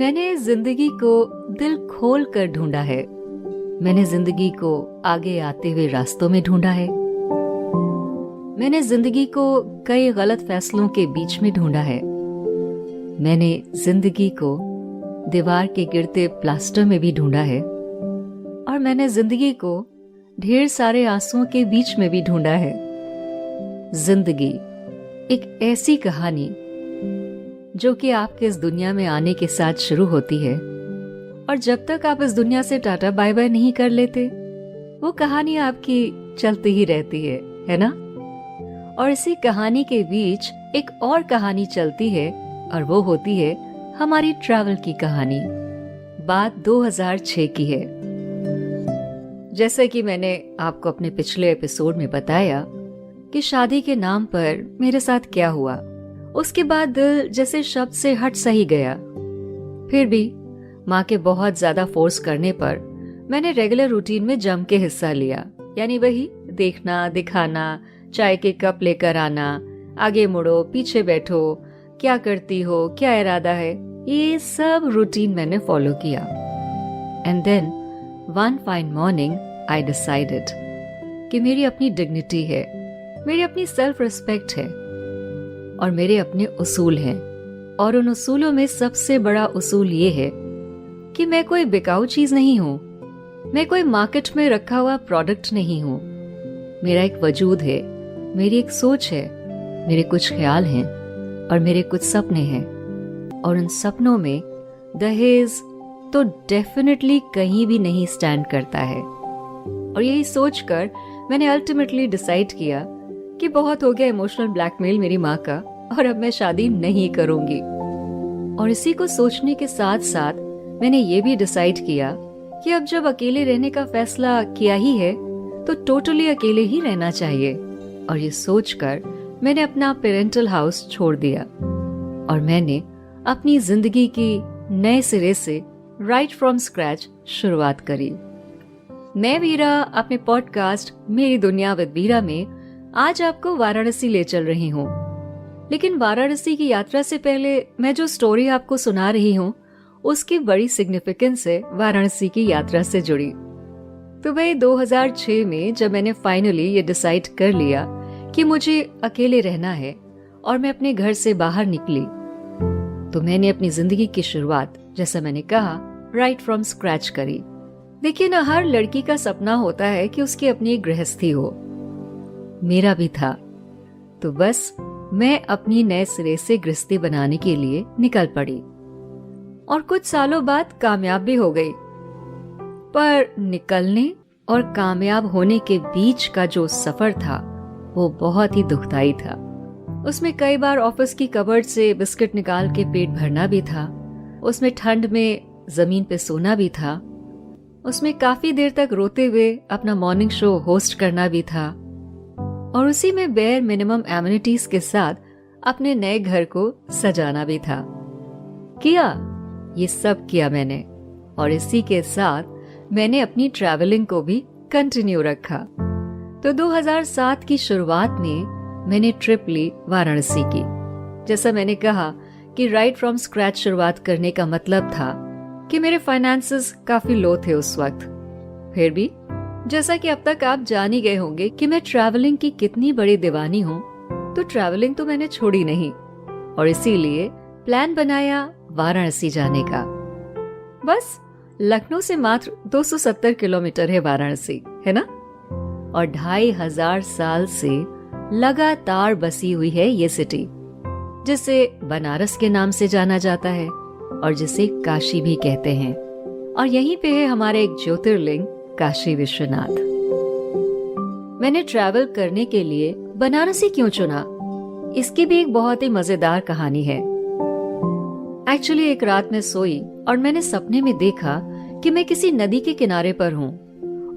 मैंने जिंदगी को दिल खोल कर ढूंढा है। मैंने जिंदगी को आगे आते हुए रास्तों में ढूंढा है। मैंने जिंदगी को कई गलत फैसलों के बीच में ढूंढा है। मैंने जिंदगी को दीवार के गिरते प्लास्टर में भी ढूंढा है। और मैंने जिंदगी को ढेर सारे आंसुओं के बीच में भी ढूंढा है। जिंदगी एक ऐसी कहानी जो कि आपके इस दुनिया में आने के साथ शुरू होती है, और जब तक आप इस दुनिया से टाटा बाय बाय नहीं कर लेते, वो कहानी आपकी चलती ही रहती है ना? और इसी कहानी के बीच एक और कहानी चलती है, और वो होती है हमारी ट्रैवल की कहानी। बात 2006 की है। जैसे कि मैंने आपको अपने पिछले एपिसोड में बताया कि शादी के नाम पर मेरे साथ क्या हुआ, उसके बाद दिल जैसे शब्द से हट सा ही गया। फिर भी माँ के बहुत ज्यादा फोर्स करने पर मैंने रेगुलर रूटीन में जम के हिस्सा लिया। यानी वही देखना, दिखाना, चाय के कप लेकर आना, आगे मुड़ो, पीछे बैठो, क्या करती हो, क्या इरादा है, ये सब रूटीन मैंने फॉलो किया। And then one fine morning I decided कि मेरी अपनी डिग्निटी है, मेरी अपनी सेल्फ रिस्पेक्ट है और मेरे अपने उसूल हैं। और उन उसूलों में सबसे बड़ा उसूल ये है कि मैं कोई बिकाऊ चीज नहीं हूँ। मैं कोई मार्केट में रखा हुआ प्रोडक्ट नहीं हूँ। मेरा एक वजूद है, मेरी एक सोच है, मेरे कुछ ख्याल हैं और मेरे कुछ सपने हैं। और उन सपनों में दहेज तो डेफिनेटली कहीं भी नहीं स्टैंड करता है। और यही सोचकर मैंने अल्टीमेटली डिसाइड किया कि बहुत हो गया इमोशनल ब्लैकमेल मेरी माँ का, और अब मैं शादी नहीं करूंगी। और इसी को सोचने के साथ साथ मैंने ये भी डिसाइड किया कि अब जब अकेले रहने का फैसला किया ही है तो टोटली अकेले ही रहना चाहिए। और ये सोचकर मैंने अपना पेरेंटल हाउस छोड़ दिया और मैंने अपनी जिंदगी की नए सिरे से राइट फ्रॉम स्क्रैच शुरुआत करी। मैं वीरा अपने पॉडकास्ट मेरी दुनिया विद वीरा में आज आपको वाराणसी ले चल रही हूँ। लेकिन वाराणसी की यात्रा से पहले मैं जो स्टोरी आपको सुना रही हूँ उसकी बड़ी सिग्निफिकेंस है वाराणसी की यात्रा से जुड़ी। तो वही 2006 में जब मैंने फाइनली ये डिसाइड कर लिया कि मुझे अकेले रहना है और मैं अपने घर से बाहर निकली, तो मैंने अपनी जिंदगी की शुरुआत, जैसा मैंने कहा, राइट फ्रॉम स्क्रैच करी। देखिए ना, हर लड़की का सपना होता है कि उसकी अपनी एक गृहस्थी हो। मेरा भी था। तो बस मैं अपनी नए सिरे से गृहस्थी बनाने के लिए निकल पड़ी और कुछ सालों बाद कामयाब भी हो गई। पर निकलने और कामयाब होने के बीच का जो सफर था वो बहुत ही दुखदाई था। उसमें कई बार ऑफिस की कबर्ड से बिस्किट निकाल के पेट भरना भी था। उसमें ठंड में जमीन पे सोना भी था। उसमें काफी देर तक रोते हुए अपना मॉर्निंग शो होस्ट करना भी था। और उसी में बेयर मिनिमम एमिनिटीज के साथ अपने नए घर को सजाना भी था। ये सब किया मैंने, और इसी के साथ मैंने अपनी ट्रैवलिंग को भी कंटिन्यू रखा। तो 2007 की शुरुआत में मैंने ट्रिप ली वाराणसी की। जैसा मैंने कहा कि राइट फ्रॉम स्क्रैच शुरुआत करने का मतलब था कि मेरे फाइनेंसेस काफी लो थे उस वक्त। फिर भी जैसा कि अब तक आप जान ही गए होंगे कि मैं ट्रैवलिंग की कितनी बड़ी दीवानी हूँ, तो ट्रैवलिंग तो मैंने छोड़ी नहीं और इसीलिए प्लान बनाया वाराणसी जाने का। बस लखनऊ से मात्र 270 किलोमीटर है वाराणसी, है ना? और 2500 साल से लगातार बसी हुई है ये सिटी, जिसे बनारस के नाम से जाना जाता है और जिसे काशी भी कहते हैं। और यहीं पे है हमारा एक ज्योतिर्लिंग काशी विश्वनाथ। मैंने ट्रैवल करने के लिए बनारस ही क्यों चुना, इसकी भी एक बहुत ही मजेदार कहानी है। एक्चुअली एक रात मैं सोई और मैंने सपने में देखा कि मैं किसी नदी के किनारे पर हूँ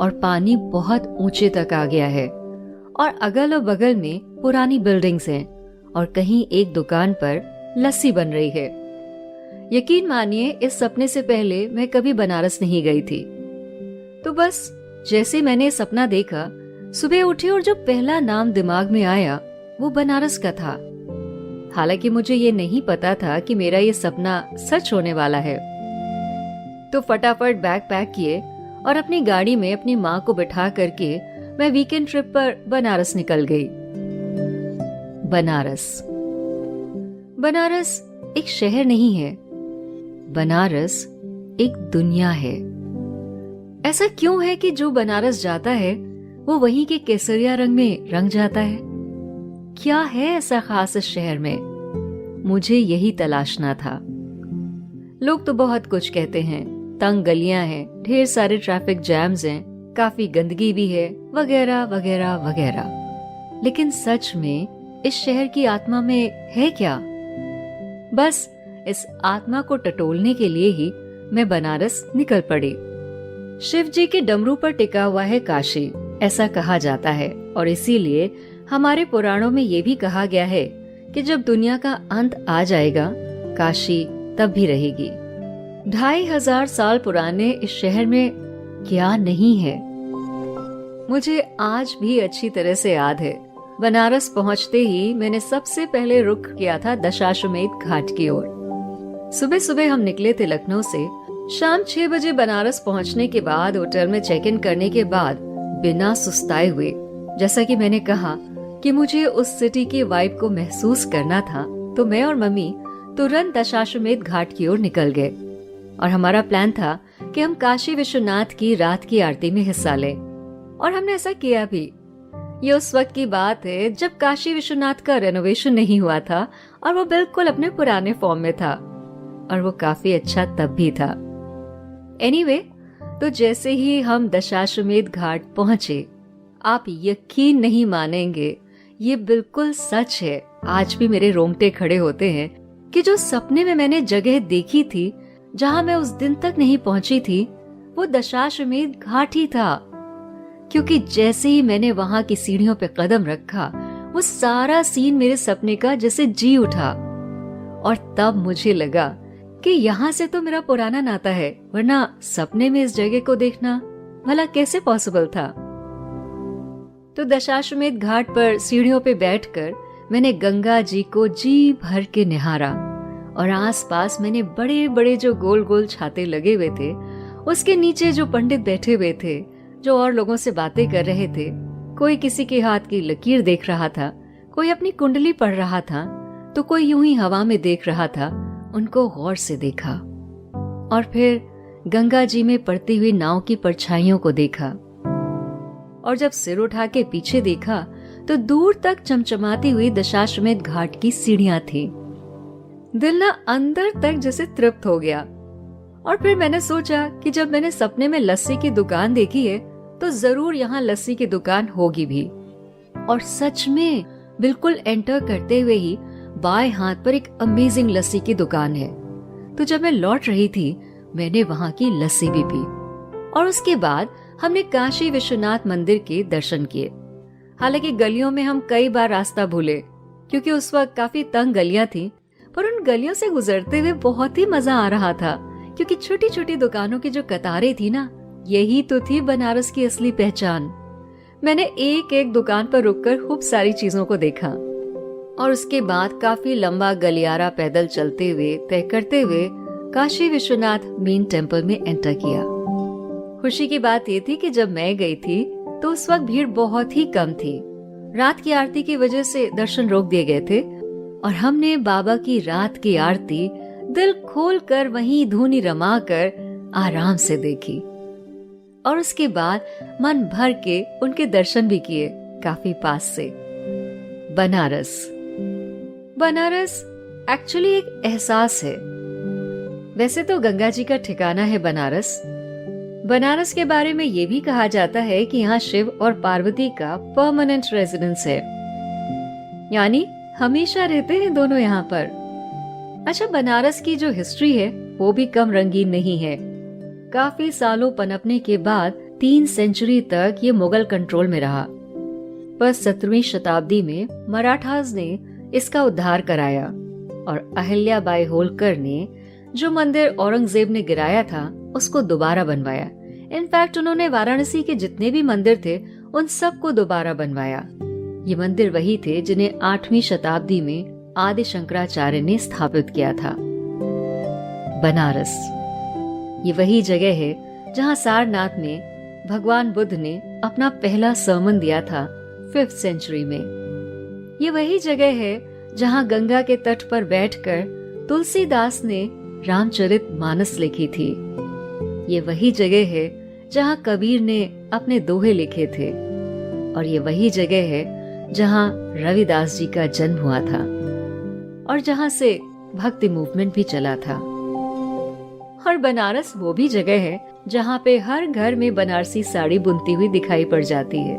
और पानी बहुत ऊंचे तक आ गया है और अगल और बगल में पुरानी बिल्डिंग्स हैं और कहीं एक दुकान पर लस्सी बन रही है। यकीन मानिए, इस सपने से पहले मैं कभी बनारस नहीं गई थी। तो बस जैसे मैंने सपना देखा, सुबह उठी और जो पहला नाम दिमाग में आया वो बनारस का था। हालांकि मुझे ये नहीं पता था कि मेरा ये सपना सच होने वाला है। तो फटाफट बैग पैक किए और अपनी गाड़ी में अपनी माँ को बिठा करके मैं वीकेंड ट्रिप पर बनारस निकल गई। बनारस एक शहर नहीं है, बनारस एक दुनिया है। ऐसा क्यों है कि जो बनारस जाता है वो वहीं के केसरिया रंग में रंग जाता है? क्या है ऐसा खास इस शहर में? मुझे यही तलाशना था। लोग तो बहुत कुछ कहते हैं, तंग गलियां हैं, ढेर सारे ट्रैफिक जैम्स हैं, काफी गंदगी भी है, वगैरह वगैरह वगैरह। लेकिन सच में इस शहर की आत्मा में है क्या? बस इस आत्मा को टटोलने के लिए ही मैं बनारस निकल पड़ी। शिव जी के डमरू पर टिका हुआ है काशी, ऐसा कहा जाता है, और इसीलिए हमारे पुराणों में ये भी कहा गया है कि जब दुनिया का अंत आ जाएगा, काशी तब भी रहेगी। 2500 साल पुराने इस शहर में क्या नहीं है? मुझे आज भी अच्छी तरह से याद है, बनारस पहुंचते ही मैंने सबसे पहले रुख किया था दशाश्वमेध घाट की ओर। सुबह सुबह हम निकले थे लखनऊ से। शाम 6 बजे बनारस पहुंचने के बाद होटल में चेक इन करने के बाद बिना सुस्ताए हुए, जैसा कि मैंने कहा कि मुझे उस सिटी की वाइब को महसूस करना था, तो मैं और मम्मी तुरंत दशाश्वमेध घाट की ओर निकल गए और हमारा प्लान था कि हम काशी विश्वनाथ की रात की आरती में हिस्सा लें, और हमने ऐसा किया भी। ये उस वक्त की बात है जब काशी विश्वनाथ का रेनोवेशन नहीं हुआ था और वो बिल्कुल अपने पुराने फॉर्म में था, और वो काफी अच्छा तब भी था। एनीवे, तो जैसे ही हम दशाश्वमेध घाट पहुंचे, आप यकीन नहीं मानेंगे, ये बिल्कुल सच है, आज भी मेरे रोंगटे खड़े होते हैं कि जो सपने में मैंने जगह देखी थी जहां मैं उस दिन तक नहीं पहुंची थी, वो दशाश्वमेध घाट ही था। क्योंकि जैसे ही मैंने वहां की सीढ़ियों पे कदम रखा, वो सारा सीन मेरे सपने का जैसे जी उठा, और तब मुझे लगा कि यहाँ से तो मेरा पुराना नाता है, वरना सपने में इस जगह को देखना भला कैसे पॉसिबल था। तो दशाश्वमेध घाट पर सीढ़ियों पे बैठकर मैंने गंगा जी को जी भर के निहारा, और आसपास मैंने बड़े बड़े जो गोल गोल छाते लगे हुए थे, उसके नीचे जो पंडित बैठे हुए थे, जो और लोगों से बातें कर रहे थे, कोई किसी के हाथ की लकीर देख रहा था, कोई अपनी कुंडली पढ़ रहा था, तो कोई यूं ही हवा में देख रहा था, उनको गौर से देखा। और फिर गंगा जी में पड़ती हुई नाव की परछाइयों को देखा, और जब सिर उठा के पीछे देखा तो दूर तक चमचमाती हुई दशाश्वमेध घाट की सीढ़ियां थी। दिल ना अंदर तक जैसे तृप्त हो गया। और फिर मैंने सोचा कि जब मैंने सपने में लस्सी की दुकान देखी है, तो जरूर यहाँ लस्सी की दुकान होगी भी। और सच में बिल्कुल एंटर करते हुए ही बाएं हाथ पर एक अमेजिंग लस्सी की दुकान है। तो जब मैं लौट रही थी, मैंने वहाँ की लस्सी भी पी, और उसके बाद हमने काशी विश्वनाथ मंदिर के दर्शन किए। हालांकि गलियों में हम कई बार रास्ता भूले, क्योंकि उस वक्त काफी तंग गलियां थी, पर उन गलियों से गुजरते हुए बहुत ही मजा आ रहा था, क्योंकि छोटी छोटी दुकानों की जो कतारें थी ना, यही तो थी बनारस की असली पहचान। मैंने एक एक दुकान पर रुककर खूब सारी चीजों को देखा, और उसके बाद काफी लंबा गलियारा पैदल चलते हुए तय करते हुए काशी विश्वनाथ मेन टेम्पल में एंटर किया। खुशी की बात ये थी कि जब मैं गई थी तो उस वक्त भीड़ बहुत ही कम थी। रात की आरती की वजह से दर्शन रोक दिए गए थे, और हमने बाबा की रात की आरती दिल खोल कर वहीं धूनी रमा कर आराम से देखी, और उसके बाद मन भर के उनके दर्शन भी किए काफी पास से। बनारस एक्चुअली एक एहसास है। वैसे तो गंगा जी का ठिकाना है बनारस। बनारस के बारे में ये भी कहा जाता है कि यहाँ शिव और पार्वती का परमानेंट रेजिडेंस है, यानी हमेशा रहते हैं दोनों यहाँ पर। अच्छा, बनारस की जो हिस्ट्री है वो भी कम रंगीन नहीं है। काफी सालों पनपने के बाद 3 सेंचुरी तक ये मुगल कंट्रोल में रहा, पर 17वीं शताब्दी में मराठास ने इसका उद्धार कराया, और अहिल्या बाई होलकर ने जो मंदिर औरंगजेब ने गिराया था उसको दोबारा बनवाया। इनफैक्ट उन्होंने वाराणसी के जितने भी मंदिर थे उन सबको दोबारा बनवाया। ये मंदिर वही थे जिन्हें 8वीं शताब्दी में आदि शंकराचार्य ने स्थापित किया था। ये वही जगह है जहाँ सारनाथ में भगवान बुद्ध ने अपना पहला सर्मन दिया था 5th सेंचुरी में। ये वही जगह है जहाँ गंगा के तट पर बैठकर तुलसीदास ने रामचरित मानस लिखी थी। ये वही जगह है जहाँ कबीर ने अपने दोहे लिखे थे। और ये वही जगह है जहाँ रविदास जी का जन्म हुआ था और जहाँ से भक्ति मूवमेंट भी चला था। और बनारस वो भी जगह है जहाँ पे हर घर में बनारसी साड़ी बुनती हुई दिखाई पड़ जाती है।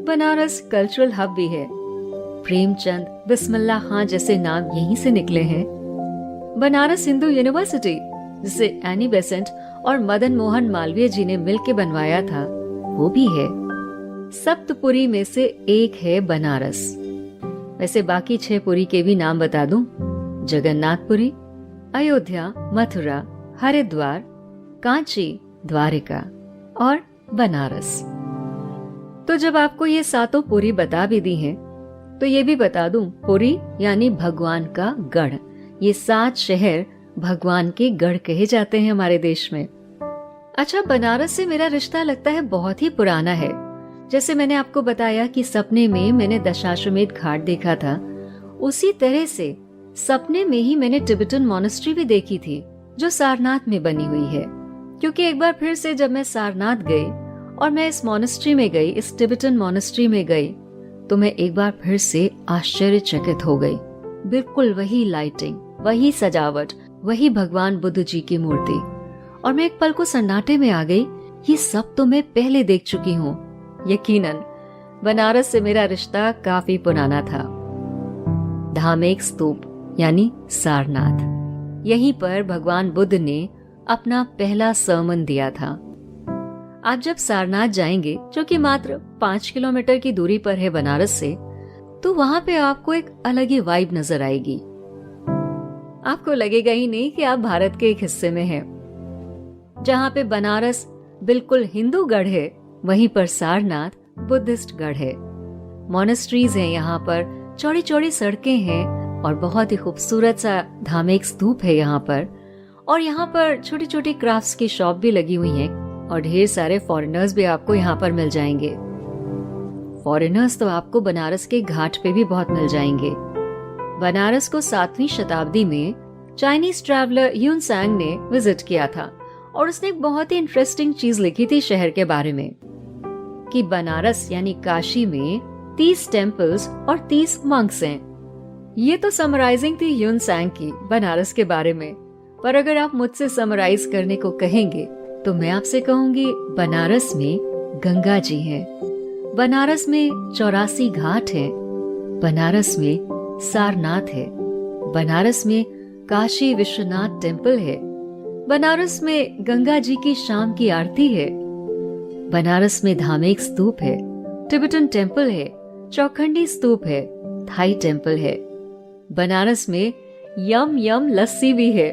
बनारस कल्चरल हब भी है। प्रेमचंद, बिस्मिल्लाह खां जैसे नाम यहीं से निकले हैं। बनारस हिंदू यूनिवर्सिटी, जिसे एनी बेसेंट और मदन मोहन मालवीय जी ने मिलकर बनवाया था, वो भी है। सप्तपुरी में से एक है बनारस। वैसे बाकी 6 पुरी के भी नाम बता दूं: जगन्नाथपुरी, अयोध्या, मथुरा, हरिद्वार, कांची, द्वारिका और बनारस। तो जब आपको ये 7 पुरी बता भी दी हैं, तो ये भी बता दूं, पुरी यानी भगवान का गढ़। ये 7 शहर भगवान के गढ़ कहे जाते हैं हमारे देश में। अच्छा, बनारस से मेरा रिश्ता लगता है बहुत ही पुराना है। जैसे मैंने आपको बताया कि सपने में मैंने दशाश्वमेध घाट देखा था, उसी तरह से सपने में ही मैंने टिबेटन मॉनेस्ट्री भी देखी थी, जो सारनाथ में बनी हुई है। क्योंकि एक बार फिर से जब मैं सारनाथ गई और मैं इस मॉनेस्ट्री में गई, इस टिबेटन मॉनेस्ट्री में गई, तो मैं एक बार फिर से आश्चर्यचकित हो गई। बिल्कुल वही लाइटिंग, वही सजावट, वही भगवान बुद्ध जी की मूर्ति। और मैं एक पल को सन्नाटे में आ गई। ये सब तो मैं पहले देख चुकी हूँ। यकीनन बनारस से मेरा रिश्ता काफी पुराना था। धामेक स्तूप यानी सारनाथ, यहीं पर भगवान बुद्ध ने अपना पहला सर्मन दिया था। आप जब सारनाथ जाएंगे, जो कि मात्र 5 किलोमीटर की दूरी पर है बनारस से, तो वहां पे आपको एक अलग ही वाइब नजर आएगी। आपको लगेगा ही नहीं कि आप भारत के एक हिस्से में हैं। जहाँ पे बनारस बिल्कुल हिंदू गढ़ है, वहीं पर सारनाथ बुद्धिस्ट गढ़ है। मॉनेस्ट्रीज हैं यहाँ पर, चौड़ी चौड़ी सड़कें हैं और बहुत ही खूबसूरत सा धामेक स्तूप है यहाँ पर। और यहाँ पर छोटी छोटी क्राफ्ट्स की शॉप भी लगी हुई हैं और ढेर सारे फॉरेनर्स भी आपको यहाँ पर मिल जाएंगे। फॉरेनर्स तो आपको बनारस के घाट पे भी बहुत मिल जाएंगे। बनारस को 7वीं शताब्दी में चाइनीज ट्रैवलर ह्यून सांग ने विजिट किया था और उसने एक बहुत ही इंटरेस्टिंग चीज लिखी थी शहर के बारे में, कि बनारस यानी काशी में 30 टेम्पल्स और 30 मंक्स हैं। ये तो समराइजिंग थी ह्यून सांग की बनारस के बारे में। पर अगर आप मुझसे समराइज करने को कहेंगे तो मैं आपसे कहूंगी, बनारस में गंगा जी हैं, बनारस में 84 घाट हैं, बनारस में सारनाथ है, बनारस में काशी विश्वनाथ टेम्पल है, बनारस में गंगा जी की शाम की आरती है, बनारस में धामेक स्तूप है, टिबेटन टेम्पल है, चौखंडी स्तूप है, थाई टेम्पल है, बनारस में यम यम लस्सी भी है,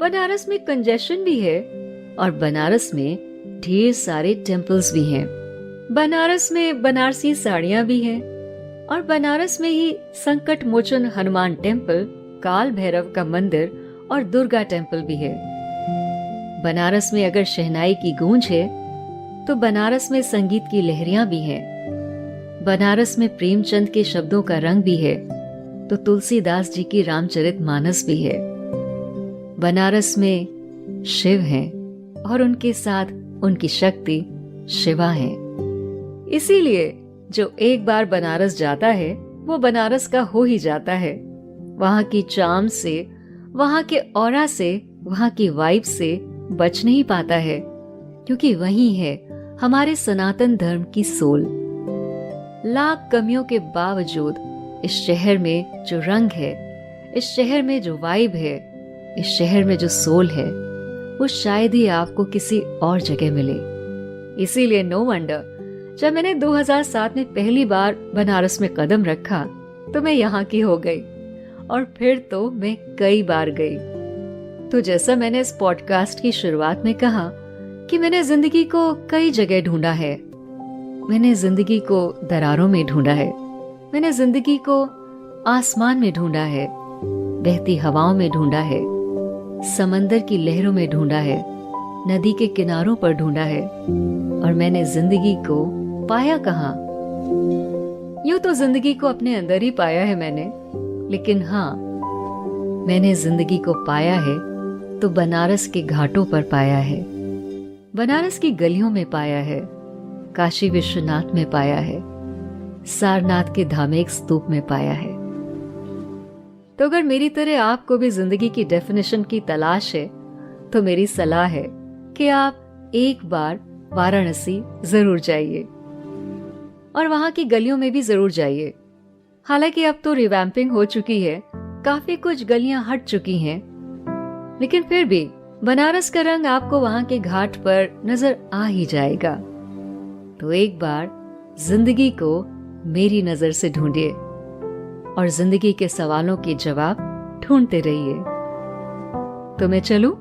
बनारस में कंजेशन भी है और बनारस में ढेर सारे टेम्पल्स भी हैं। बनारस में बनारसी साड़ियां भी हैं और बनारस में ही संकट मोचन हनुमान टेम्पल, काल भैरव का मंदिर और दुर्गा टेम्पल भी है। बनारस में अगर शहनाई की गूंज है तो बनारस में संगीत की लहरियां भी हैं। बनारस में प्रेमचंद के शब्दों का रंग भी है तो तुलसीदास जी की रामचरित मानस भी है। बनारस में शिव हैं और उनके साथ उनकी शक्ति शिवा है। इसीलिए जो एक बार बनारस जाता है वो बनारस का हो ही जाता है। वहाँ की चार्म से, वहाँ के ऑरा से, वहाँ की वाइब से बच नहीं पाता है, क्योंकि वही है हमारे सनातन धर्म की सोल। लाख कमियों के बावजूद इस शहर में जो रंग है, इस शहर में जो वाइब है, इस शहर में जो सोल है, वो शायद ही आपको किसी और जगह मिले। इसीलिए नो वंडर जब मैंने 2007 में पहली बार बनारस में कदम रखा तो मैं यहाँ की हो गई और फिर तो मैं कई बार गई। तो जैसा मैंने इस पॉडकास्ट की शुरुआत में कहा कि मैंने जिंदगी को कई जगह ढूंढा है। मैंने जिंदगी को दरारों में ढूंढा है, मैंने जिंदगी को आसमान में ढूंढा है, बहती हवाओं में ढूंढा है, समंदर की लहरों में ढूंढा है, नदी के किनारों पर ढूंढा है, और मैंने जिंदगी को पाया कहाँ? यूं तो जिंदगी को अपने अंदर ही पाया है मैंने, लेकिन हाँ, मैंने जिंदगी को पाया है तो बनारस के घाटों पर पाया है, बनारस की गलियों में पाया है, काशी विश्वनाथ में पाया है, सारनाथ के धामेक स्तूप में पाया है। तो अगर मेरी तरह आपको भी जिंदगी की डेफिनेशन की तलाश है तो मेरी सलाह है कि आप एक बार वाराणसी जरूर जाइए, और वहां की गलियों में भी जरूर जाइए। हालांकि अब तो रिवैम्पिंग हो चुकी है, काफी कुछ गलियां हट चुकी हैं, लेकिन फिर भी बनारस का रंग आपको वहां के घाट पर नजर आ ही जाएगा। तो एक बार जिंदगी को मेरी नजर से ढूंढिए और जिंदगी के सवालों के जवाब ढूंढते रहिए। तो मैं चलूं?